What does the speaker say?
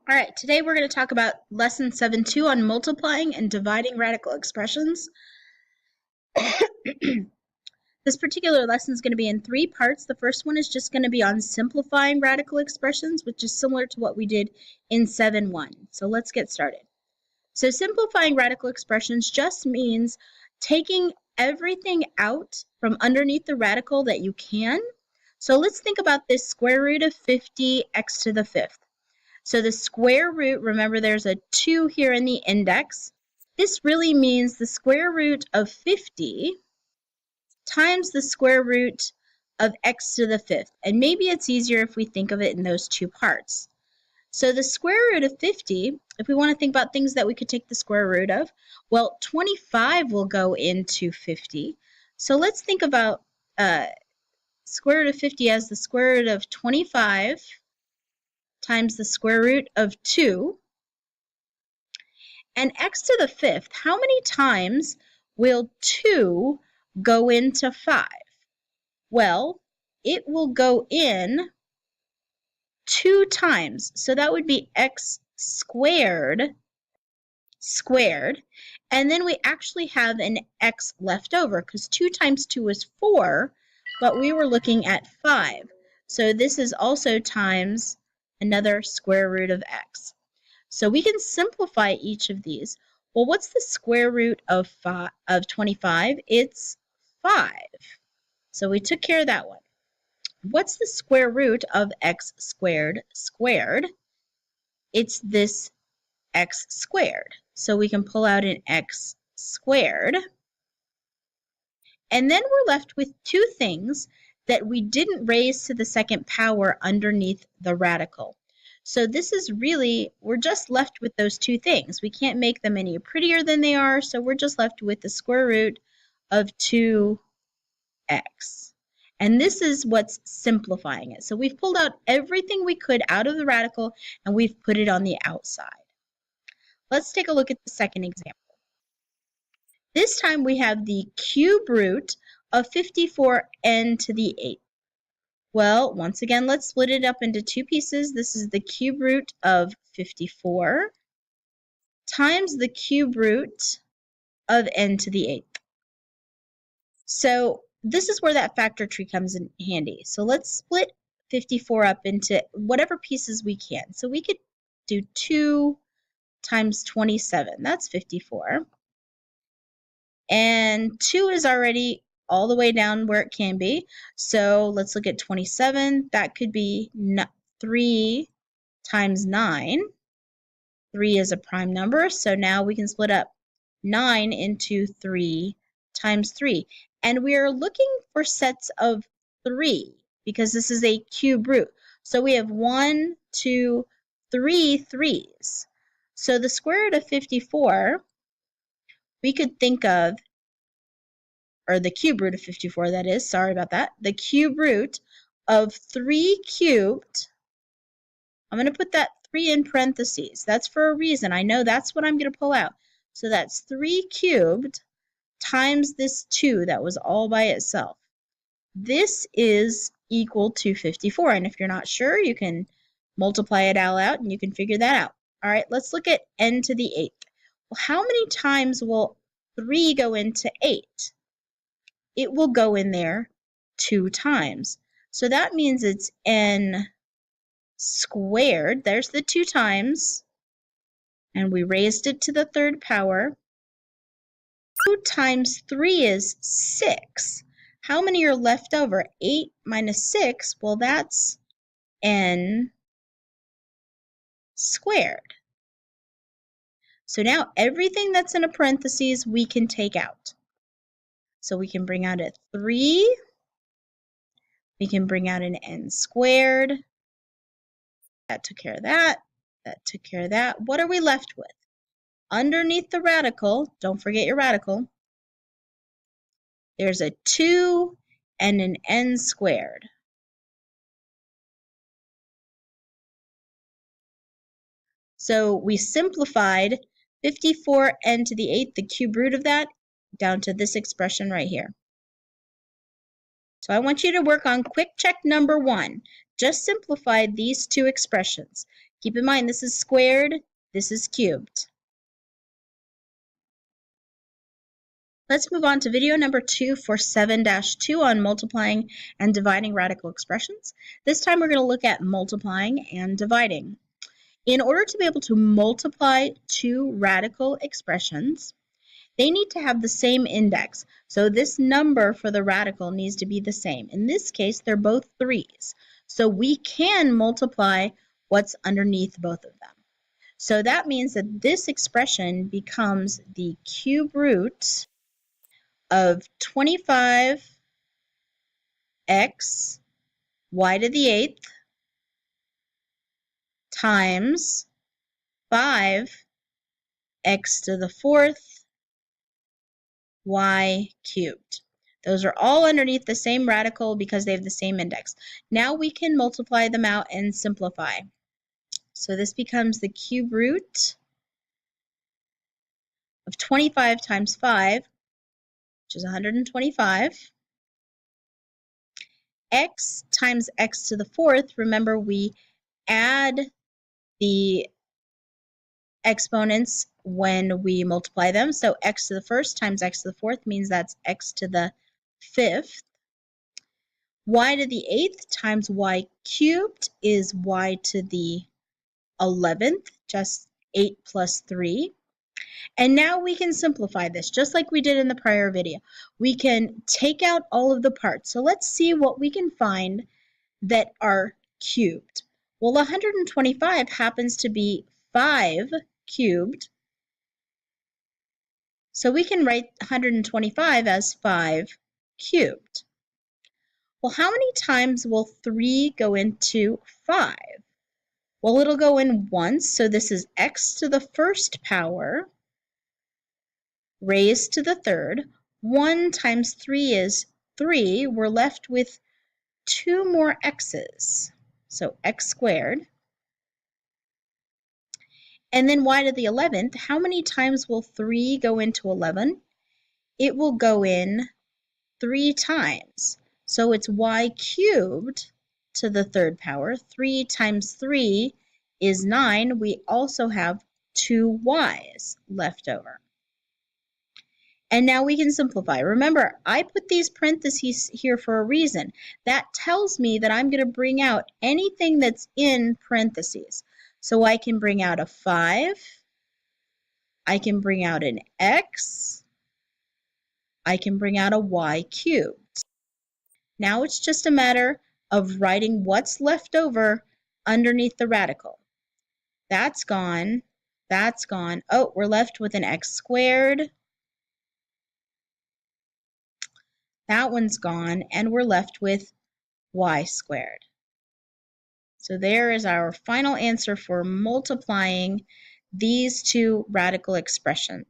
All right, today we're going to talk about lesson 7.2 on multiplying and dividing radical expressions. This particular lesson is going to be in 3 parts. The first one is just going to be on simplifying radical expressions, which is similar to what we did in 7.1. So let's get started. So simplifying radical expressions just means taking everything out from underneath the radical that you can. So let's think about this square root of 50 x to the 5th. So the square root, remember there's a 2 here in the index. This really means the square root of 50 times the square root of x to the 5th. And maybe it's easier if we think of it in those 2 parts. So the square root of 50, if we want to think about things that we could take the square root of, well, 25 will go into 50. So let's think about square root of 50 as the square root of 25 times the square root of 2. And x to the 5th, how many times will 2 go into 5? Well, it will go in 2 times. So that would be x squared squared. And then we actually have an x left over because 2 times 2 is 4, but we were looking at 5. So this is also times another square root of x. So we can simplify each of these. Well, what's the square root of 25? It's 5. So we took care of that one. What's the square root of x squared squared? It's this x squared. So we can pull out an x squared. And then we're left with 2 things that we didn't raise to the second power underneath the radical. So this is really, we're just left with those 2 things. We can't make them any prettier than they are, so we're just left with the square root of 2x. And this is what's simplifying it. So we've pulled out everything we could out of the radical, and we've put it on the outside. Let's take a look at the second example. This time we have the cube root of 54n to the 8th. Well, once again, let's split it up into 2 pieces. This is the cube root of 54 times the cube root of n to the 8th. So this is where that factor tree comes in handy. So let's split 54 up into whatever pieces we can. So we could do 2 times 27. That's 54. And 2 is already all the way down where it can be. So let's look at 27. That could be 3 times 9. 3 is a prime number, so now we can split up 9 into 3 times 3. And we are looking for sets of 3 because this is a cube root. So we have 1, 2, 3 3s. So the square root of 54, we could think of, or the cube root of 54, that is, sorry about that, the cube root of 3 cubed, I'm going to put that 3 in parentheses. That's for a reason. I know that's what I'm going to pull out. So that's 3 cubed times this 2 that was all by itself. This is equal to 54. And if you're not sure, you can multiply it all out and you can figure that out. All right, let's look at n to the 8th. Well, how many times will 3 go into 8? It will go in there 2 times. So that means it's n squared. There's the 2 times. And we raised it to the 3rd power. 2 times 3 is 6. How many are left over? 8 minus 6, well, that's n squared. So now everything that's in a parentheses we can take out. So we can bring out a 3. We can bring out an n squared. That took care of that. That took care of that. What are we left with? Underneath the radical, don't forget your radical, there's a 2 and an n squared. So we simplified 54n to the 8th, the cube root of that, down to this expression right here. So I want you to work on quick check number 1. Just simplify these 2 expressions. Keep in mind, this is squared, this is cubed. Let's move on to video number 2 for 7-2 on multiplying and dividing radical expressions. This time we're going to look at multiplying and dividing. In order to be able to multiply two radical expressions, they need to have the same index. So this number for the radical needs to be the same. In this case, they're both 3's. So we can multiply what's underneath both of them. So that means that this expression becomes the cube root of 25x y to the 8th times 5x to the 4th y cubed. Those are all underneath the same radical because they have the same index. Now we can multiply them out and simplify. So this becomes the cube root of 25 times 5, which is 125. X times x to the 4th, remember we add the exponents when we multiply them. So x to the 1st times x to the 4th means that's x to the 5th. Y to the 8th times y cubed is y to the 11th, just 8 plus 3. And now we can simplify this, just like we did in the prior video. We can take out all of the parts. So let's see what we can find that are cubed. Well, 125 happens to be 5 cubed. So we can write 125 as 5 cubed. Well, how many times will 3 go into 5? Well, it'll go in once, so this is x to the 1st power raised to the 3rd. 1 times 3 is 3. We're left with 2 more x's, so x squared. And then y to the 11th, how many times will 3 go into 11? It will go in 3 times. So it's y cubed to the 3rd power. 3 times 3 is 9. We also have 2 y's left over. And now we can simplify. Remember, I put these parentheses here for a reason. That tells me that I'm going to bring out anything that's in parentheses. So I can bring out a 5. I can bring out an x. I can bring out a y cubed. Now it's just a matter of writing what's left over underneath the radical. That's gone. That's gone. Oh, we're left with an x squared. That one's gone, and we're left with y squared. So there is our final answer for multiplying these two radical expressions.